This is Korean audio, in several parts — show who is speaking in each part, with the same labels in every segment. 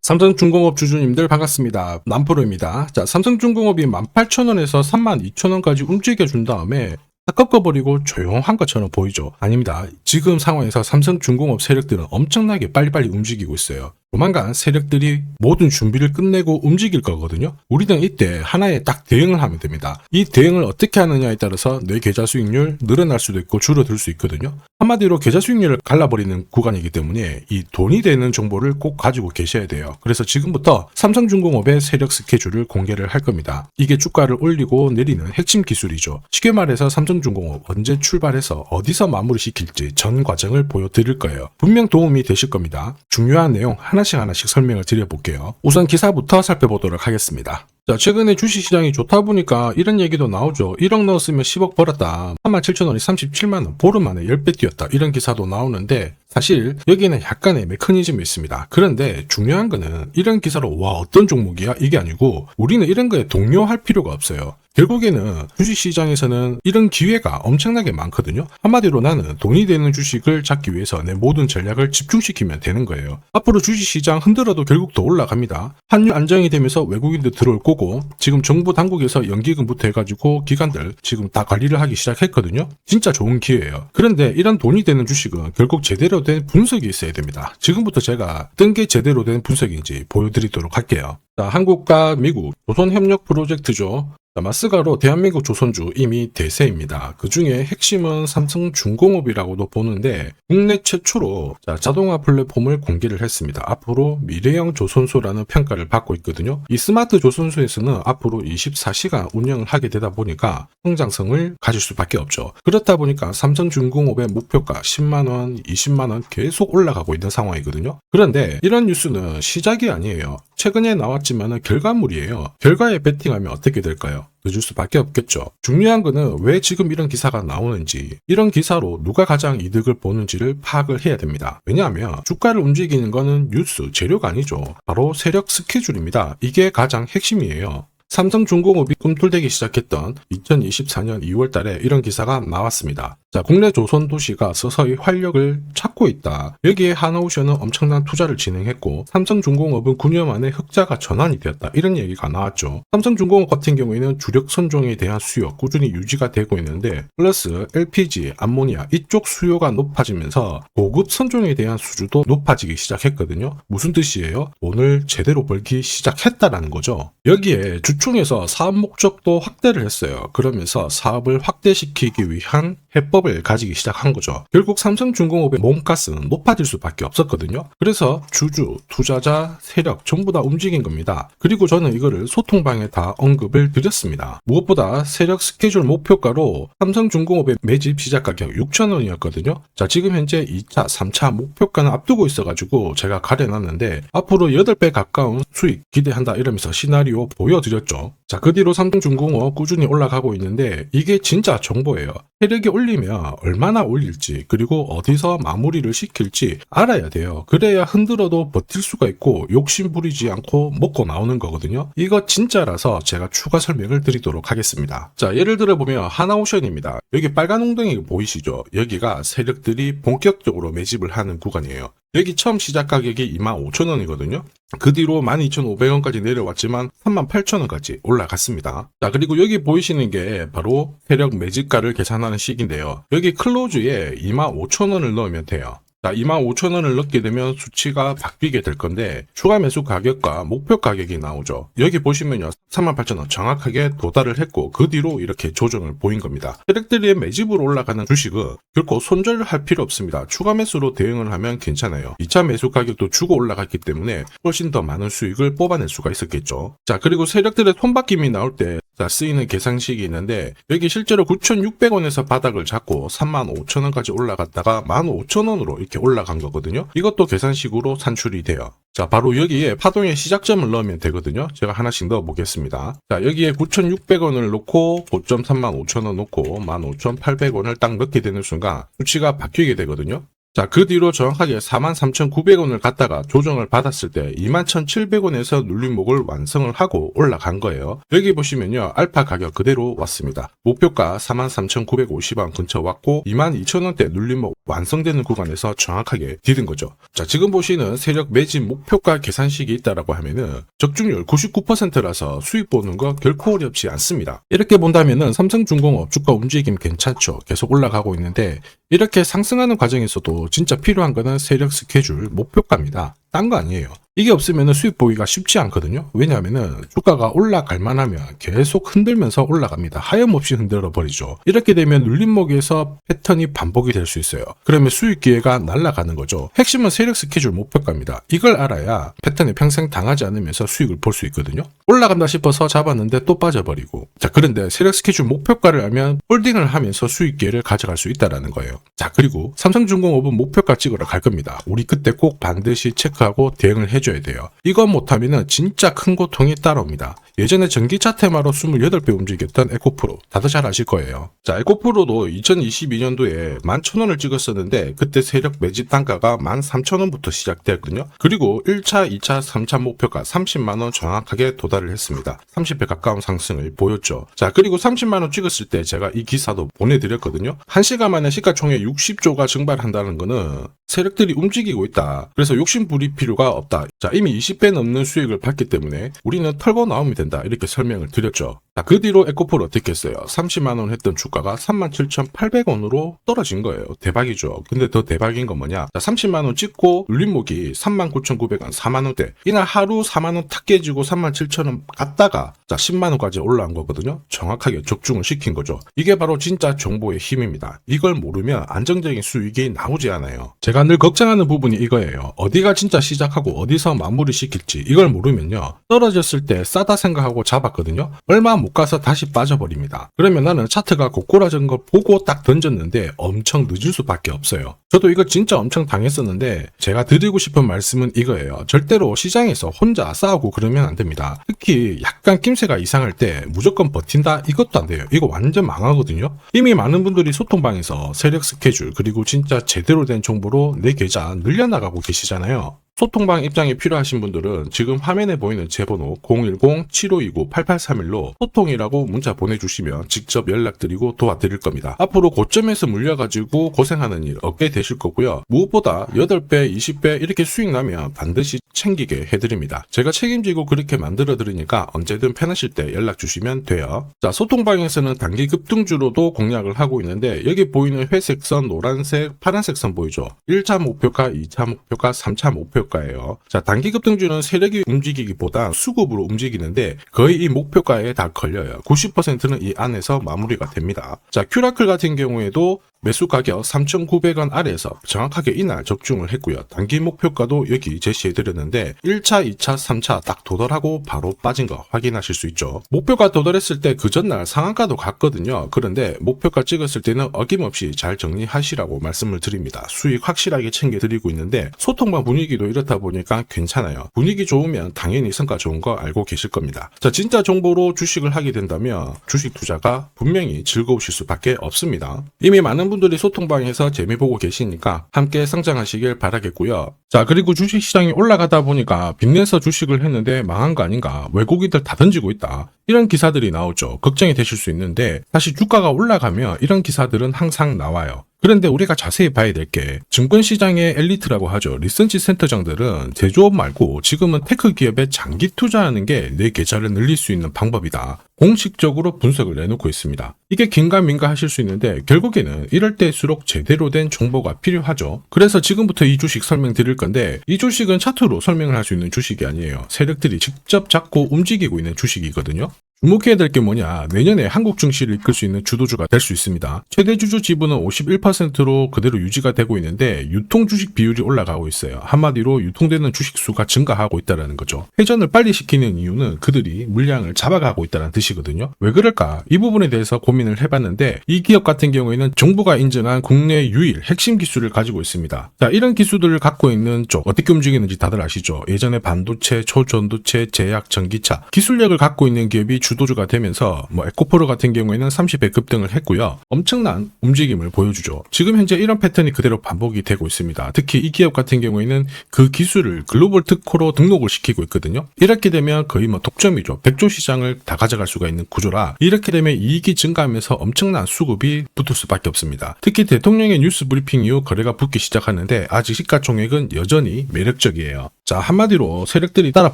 Speaker 1: 삼성중공업 주주님들 반갑습니다. 남프로입니다. 자, 삼성중공업이 18,000원에서 32,000원까지 움직여준 다음에 딱 꺾어버리고 조용한 것처럼 보이죠? 아닙니다. 지금 상황에서 삼성중공업 세력들은 엄청나게 빨리빨리 움직이고 있어요. 조만간 세력들이 모든 준비를 끝내고 움직일 거거든요. 우리는 이때 하나의 딱 대응을 하면 됩니다. 이 대응을 어떻게 하느냐에 따라서 내 계좌 수익률 늘어날 수도 있고 줄어들 수 있거든요. 한마디로 계좌 수익률을 갈라버리는 구간이기 때문에 이 돈이 되는 정보를 꼭 가지고 계셔야 돼요. 그래서 지금부터 삼성중공업의 세력 스케줄을 공개를 할 겁니다. 이게 주가를 올리고 내리는 핵심 기술이죠. 쉽게 말해서 삼성중공업 언제 출발해서 어디서 마무리시킬지 전 과정을 보여드릴 거예요. 분명 도움이 되실 겁니다. 중요한 내용 하나씩 설명을 드려볼게요. 우선 기사부터 살펴보도록 하겠습니다. 자, 최근에 주식시장이 좋다 보니까 이런 얘기도 나오죠. 1억 넣었으면 10억 벌었다. 37,000원이 37만원, 보름 만에 10배 뛰었다. 이런 기사도 나오는데 사실 여기에는 약간의 메커니즘이 있습니다. 그런데 중요한 거는 이런 기사로 와 어떤 종목이야? 이게 아니고 우리는 이런 거에 동요할 필요가 없어요. 결국에는 주식시장에서는 이런 기회가 엄청나게 많거든요. 한마디로 나는 돈이 되는 주식을 잡기 위해서 내 모든 전략을 집중시키면 되는 거예요. 앞으로 주식시장 흔들어도 결국 더 올라갑니다. 환율 안정이 되면서 외국인들 들어올 거고 지금 정부 당국에서 연기금부터 해가지고 기관들 지금 다 관리를 하기 시작했거든요. 진짜 좋은 기회예요. 그런데 이런 돈이 되는 주식은 결국 제대로 된 분석이 있어야 됩니다. 지금부터 제가 어떤 게 제대로 된 분석인지 보여드리도록 할게요. 자, 한국과 미국 조선협력 프로젝트죠. 마스가로 대한민국 조선주 이미 대세입니다. 그 중에 핵심은 삼성중공업이라고도 보는데 국내 최초로 자동화 플랫폼을 공개를 했습니다. 앞으로 미래형 조선소라는 평가를 받고 있거든요. 이 스마트 조선소에서는 앞으로 24시간 운영을 하게 되다 보니까 성장성을 가질 수밖에 없죠. 그렇다 보니까 삼성중공업의 목표가 10만원, 20만원 계속 올라가고 있는 상황이거든요. 그런데 이런 뉴스는 시작이 아니에요. 최근에 나왔지만 결과물이에요. 결과에 베팅하면 어떻게 될까요? 늦을 수밖에 없겠죠. 중요한 거는 왜 지금 이런 기사가 나오는지, 이런 기사로 누가 가장 이득을 보는지를 파악을 해야 됩니다. 왜냐하면 주가를 움직이는 거는 뉴스, 재료가 아니죠. 바로 세력 스케줄입니다. 이게 가장 핵심이에요. 삼성중공업이 꿈틀대기 시작했던 2024년 2월 달에 이런 기사가 나왔습니다. 자, 국내 조선 도시가 서서히 활력을 찾고 있다. 여기에 하나오션은 엄청난 투자를 진행했고 삼성중공업은 9년 만에 흑자가 전환이 되었다. 이런 얘기가 나왔죠. 삼성중공업 같은 경우에는 주력 선종에 대한 수요 꾸준히 유지가 되고 있는데 플러스 LPG, 암모니아 이쪽 수요가 높아지면서 고급 선종에 대한 수주도 높아지기 시작했거든요. 무슨 뜻이에요? 돈을 제대로 벌기 시작했다라는 거죠. 여기에 주총에서 사업 목적도 확대를 했어요. 그러면서 사업을 확대시키기 위한 해법을 가지기 시작한 거죠. 결국 삼성중공업의 몸값은 높아질 수밖에 없었거든요. 그래서 주주, 투자자, 세력 전부 다 움직인 겁니다. 그리고 저는 이거를 소통방에 다 언급을 드렸습니다. 무엇보다 세력 스케줄 목표가로 삼성중공업의 매집 시작 가격 6,000원이었거든요. 자, 지금 현재 2차, 3차 목표가는 앞두고 있어가지고 제가 가려놨는데 앞으로 8배 가까운 수익 기대한다 이러면서 시나리오 보여드렸죠. 자, 그 뒤로 삼성중공업 꾸준히 올라가고 있는데 이게 진짜 정보예요. 세력이 올리면 얼마나 올릴지 그리고 어디서 마무리를 시킬지 알아야 돼요. 그래야 흔들어도 버틸 수가 있고 욕심 부리지 않고 먹고 나오는 거거든요. 이거 진짜라서 제가 추가 설명을 드리도록 하겠습니다. 자, 예를 들어 보면 하나오션입니다. 여기 빨간 웅덩이 보이시죠? 여기가 세력들이 본격적으로 매집을 하는 구간이에요. 여기 처음 시작 가격이 25,000원이거든요. 그 뒤로 12,500원까지 내려왔지만 38,000원까지 올라갔습니다. 자, 그리고 여기 보이시는 게 바로 세력 매집가를 계산하는 식인데요. 여기 클로즈에 25,000원을 넣으면 돼요. 자, 25,000원을 넣게 되면 수치가 바뀌게 될 건데 추가 매수 가격과 목표 가격이 나오죠. 여기 보시면요. 38,000원 정확하게 도달을 했고 그 뒤로 이렇게 조정을 보인 겁니다. 세력들이 매집으로 올라가는 주식은 결코 손절할 필요 없습니다. 추가 매수로 대응을 하면 괜찮아요. 2차 매수 가격도 주고 올라갔기 때문에 훨씬 더 많은 수익을 뽑아낼 수가 있었겠죠. 자, 그리고 세력들의 손바뀜이 나올 때 쓰이는 계산식이 있는데 여기 실제로 9,600원에서 바닥을 잡고 35,000원까지 올라갔다가 15,000원으로 이렇게 올라간 거거든요. 이것도 계산식으로 산출이 돼요. 자, 바로 여기에 파동의 시작점을 넣으면 되거든요. 제가 하나씩 넣어 보겠습니다. 자, 여기에 9,600원을 놓고 고점 35,000원 놓고 15,800원을 딱 넣게 되는 순간 수치가 바뀌게 되거든요. 자, 그 뒤로 정확하게 43,900원을 갖다가 조정을 받았을 때 21,700원에서 눌림목을 완성을 하고 올라간 거예요. 여기 보시면요. 알파 가격 그대로 왔습니다. 목표가 43,950원 근처 왔고 22,000원대 눌림목 완성되는 구간에서 정확하게 디딘 거죠. 자, 지금 보시는 세력 매집 목표가 계산식이 있다라고 하면은 적중률 99%라서 수익 보는 거 결코 어렵지 않습니다. 이렇게 본다면은 삼성중공업 주가 움직임 괜찮죠. 계속 올라가고 있는데 이렇게 상승하는 과정에서도 진짜 필요한 거는 세력 스케줄 목표가입니다. 딴 거 아니에요. 이게 없으면 수익 보기가 쉽지 않거든요. 왜냐하면 주가가 올라갈 만하면 계속 흔들면서 올라갑니다. 하염없이 흔들어 버리죠. 이렇게 되면 눌림목에서 패턴이 반복이 될 수 있어요. 그러면 수익 기회가 날아가는 거죠. 핵심은 세력 스케줄 목표가입니다. 이걸 알아야 패턴에 평생 당하지 않으면서 수익을 볼 수 있거든요. 올라간다 싶어서 잡았는데 또 빠져버리고. 자, 그런데 세력 스케줄 목표가를 알면 홀딩을 하면서 수익 기회를 가져갈 수 있다는 거예요. 자, 그리고 삼성중공업은 목표가 찍으러 갈 겁니다. 우리 그때 꼭 반드시 체크하고 대응을 해줘야 돼요. 이거 못하면 진짜 큰 고통이 따라옵니다. 예전에 전기차 테마로 28배 움직였던 에코프로 다들 잘 아실 거예요. 자, 에코프로도 2022년도에 11,000원을 찍었었는데 그때 세력 매집 단가가 13,000원부터 시작되었거든요. 그리고 1차, 2차, 3차 목표가 30만원 정확하게 도달을 했습니다. 30배 가까운 상승을 보였죠. 자, 그리고 30만원 찍었을 때 제가 이 기사도 보내드렸거든요. 1시간 만에 시가총액 60조가 증발한다는 거는 세력들이 움직이고 있다. 그래서 욕심 부릴 필요가 없다. 자, 이미 20배 넘는 수익을 봤기 때문에 우리는 털고 나오면 된다. 이렇게 설명을 드렸죠. 자, 그 뒤로 에코프로 어떻게 했어요? 30만원 했던 주가가 37,800원으로 떨어진 거예요. 대박이죠. 근데 더 대박인 건 뭐냐? 자, 30만원 찍고 눌림목이 39,900원, 4만원대. 이날 하루 4만원 탁 깨지고 37,000원 갔다가 자, 10만원까지 올라온 거거든요. 정확하게 적중을 시킨 거죠. 이게 바로 진짜 정보의 힘입니다. 이걸 모르면 안정적인 수익이 나오지 않아요. 제가 늘 걱정하는 부분이 이거예요. 어디가 진짜 시작하고 어디서 마무리 시킬지 이걸 모르면요. 떨어졌을 때 싸다 생각하고 잡았거든요. 얼마 못 가서 다시 빠져버립니다. 그러면 나는 차트가 고꾸라진 걸 보고 딱 던졌는데 엄청 늦을 수밖에 없어요. 저도 이거 진짜 엄청 당했었는데 제가 드리고 싶은 말씀은 이거예요. 절대로 시장에서 혼자 싸우고 그러면 안 됩니다. 특히 약간 낌새가 이상할 때 무조건 버틴다 이것도 안 돼요. 이거 완전 망하거든요. 이미 많은 분들이 소통방에서 세력 스케줄 그리고 진짜 제대로 된 정보로 내 계좌 늘려나가고 계시잖아요. 소통방 입장이 필요하신 분들은 지금 화면에 보이는 제 번호 010-7529-8831로 소통이라고 문자 보내주시면 직접 연락드리고 도와드릴 겁니다. 앞으로 고점에서 물려가지고 고생하는 일 없게 되실 거고요. 무엇보다 8배, 20배 이렇게 수익 나면 반드시 챙기게 해드립니다. 제가 책임지고 그렇게 만들어 드리니까 언제든 편하실 때 연락 주시면 돼요. 자, 소통방에서는 단기 급등주로도 공략을 하고 있는데 여기 보이는 회색 선, 노란색, 파란색 선 보이죠? 1차 목표가, 2차 목표가, 3차 목표가예요. 자, 단기 급등주는 세력이 움직이기보다 수급으로 움직이는데 거의 이 목표가에 다 걸려요. 90%는 이 안에서 마무리가 됩니다. 자, 큐라클 같은 경우에도 매수 가격 3,900원 아래에서 정확하게 이날 적중을 했고요. 단기 목표가도 여기 제시해드렸는데 1차, 2차, 3차 딱 도달하고 바로 빠진 거 확인하실 수 있죠. 목표가 도달했을 때 그 전날 상한가도 갔거든요. 그런데 목표가 찍었을 때는 어김없이 잘 정리하시라고 말씀을 드립니다. 수익 확실하게 챙겨드리고 있는데 소통방 분위기도 이렇다 보니까 괜찮아요. 분위기 좋으면 당연히 성과 좋은 거 알고 계실 겁니다. 자, 진짜 정보로 주식을 하게 된다면 주식 투자가 분명히 즐거우실 수밖에 없습니다. 이미 많은 분들이 소통방에서 재미 보고 계시니까 함께 성장하시길 바라겠고요. 자, 그리고 주식시장이 올라가다 보니까 빚내서 주식을 했는데 망한 거 아닌가, 외국인들 다 던지고 있다, 이런 기사들이 나오죠. 걱정이 되실 수 있는데 사실 주가가 올라가면 이런 기사들은 항상 나와요. 그런데 우리가 자세히 봐야 될 게 증권시장의 엘리트라고 하죠. 리서치 센터장들은 제조업 말고 지금은 테크 기업에 장기 투자하는 게 내 계좌를 늘릴 수 있는 방법이다. 공식적으로 분석을 내놓고 있습니다. 이게 긴가민가 하실 수 있는데 결국에는 이럴 때일수록 제대로 된 정보가 필요하죠. 그래서 지금부터 이 주식 설명드릴 건데 이 주식은 차트로 설명을 할 수 있는 주식이 아니에요. 세력들이 직접 잡고 움직이고 있는 주식이거든요. 주목해야 될 게 뭐냐, 내년에 한국 증시를 이끌 수 있는 주도주가 될 수 있습니다. 최대 주주 지분은 51%로 그대로 유지가 되고 있는데 유통 주식 비율이 올라가고 있어요. 한마디로 유통되는 주식 수가 증가하고 있다는 거죠. 회전을 빨리 시키는 이유는 그들이 물량을 잡아가고 있다는 뜻이거든요. 왜 그럴까? 이 부분에 대해서 고민을 해봤는데 이 기업 같은 경우에는 정부가 인정한 국내 유일 핵심 기술을 가지고 있습니다. 자, 이런 기술들을 갖고 있는 쪽 어떻게 움직이는지 다들 아시죠? 예전에 반도체, 초전도체, 제약, 전기차 기술력을 갖고 있는 기업이 주도주가 되면서 에코프로 같은 경우에는 30배 급등을 했고요. 엄청난 움직임을 보여주죠. 지금 현재 이런 패턴이 그대로 반복이 되고 있습니다. 특히 이 기업 같은 경우에는 그 기술을 글로벌 특허로 등록을 시키고 있거든요. 이렇게 되면 거의 독점이죠. 100조 시장을 다 가져갈 수가 있는 구조라 이렇게 되면 이익이 증가하면서 엄청난 수급이 붙을 수밖에 없습니다. 특히 대통령의 뉴스 브리핑 이후 거래가 붙기 시작하는데 아직 시가총액은 여전히 매력적이에요. 자, 한마디로 세력들이 따라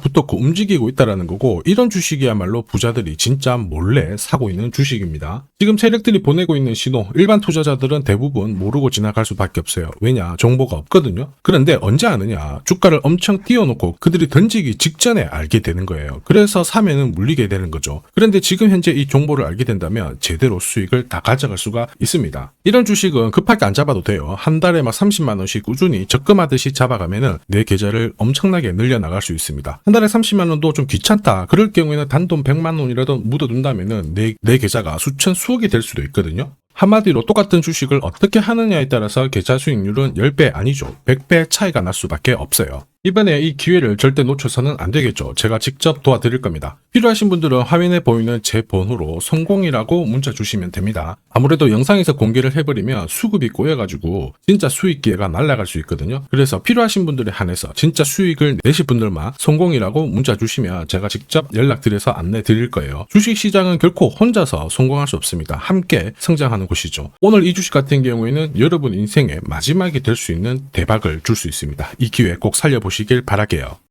Speaker 1: 붙었고 움직이고 있다라는 거고, 이런 주식이야말로 부자들이 진짜 몰래 사고 있는 주식입니다. 지금 세력들이 보내고 있는 신호, 일반 투자자들은 대부분 모르고 지나갈 수밖에 없어요. 왜냐? 정보가 없거든요. 그런데 언제 아느냐? 주가를 엄청 띄워놓고 그들이 던지기 직전에 알게 되는 거예요. 그래서 사면은 물리게 되는 거죠. 그런데 지금 현재 이 정보를 알게 된다면 제대로 수익을 다 가져갈 수가 있습니다. 이런 주식은 급하게 안 잡아도 돼요. 한 달에 30만 원씩 꾸준히 적금하듯이 잡아가면은 내 계좌를 엄청나게 늘려나갈 수 있습니다. 한 달에 30만 원도 좀 귀찮다. 그럴 경우에는 단돈 100만 원이라도 묻어둔다면은 내 계좌가 수천 수억이 될 수도 있거든요. 한마디로 똑같은 주식을 어떻게 하느냐에 따라서 계좌 수익률은 10배 아니죠. 100배 차이가 날 수밖에 없어요. 이번에 이 기회를 절대 놓쳐서는 안 되겠죠. 제가 직접 도와드릴 겁니다. 필요하신 분들은 화면에 보이는 제 번호로 성공이라고 문자 주시면 됩니다. 아무래도 영상에서 공개를 해버리면 수급이 꼬여가지고 진짜 수익 기회가 날아갈 수 있거든요. 그래서 필요하신 분들에 한해서 진짜 수익을 내실 분들만 성공이라고 문자 주시면 제가 직접 연락드려서 안내 드릴 거예요. 주식시장은 결코 혼자서 성공할 수 없습니다. 함께 성장하는 곳이죠. 오늘 이 주식 같은 경우에는 여러분 인생의 마지막이 될 수 있는 대박을 줄 수 있습니다. 이 기회 꼭 살려보시길 바랄게요.